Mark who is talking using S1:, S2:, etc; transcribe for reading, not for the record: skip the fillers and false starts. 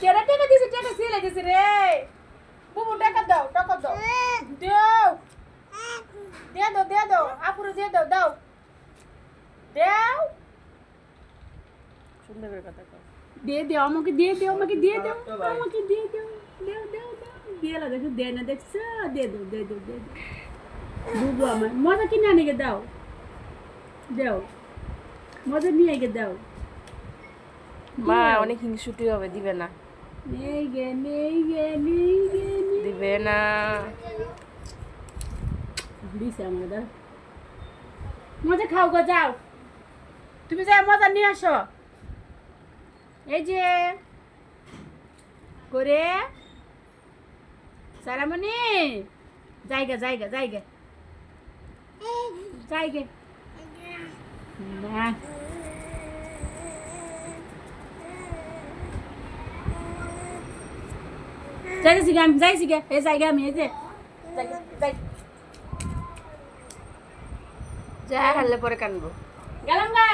S1: কেরা টাকা দিছে টাকা সিলে দিছে রে বুবু টাকা দাও দাও দে দাও আপুরে দিয়ে দাও দাও সুন্দর করে কথা কও দে আমাকে দিয়ে দাও আমাকে দিয়ে দাও দিয়ে লা দেখো দে না দেখছ দে দাও বুবু আমার মজা কিনে আনে গে দাও মজা নিয়ে গে দাও
S2: মা অনেক হিংসুটি হবে দিবে না
S1: নেই গে
S2: দিবে না
S1: দিছে আমার দাও মজা খাও গো যাও তুমি যাও মজা নিয়ে আসো এই যে করে সারামণি জায়গা না যাইছি গে এই জায়গা আমি এই যে
S2: যা হারলে পরে কানবো
S1: গেলাম গা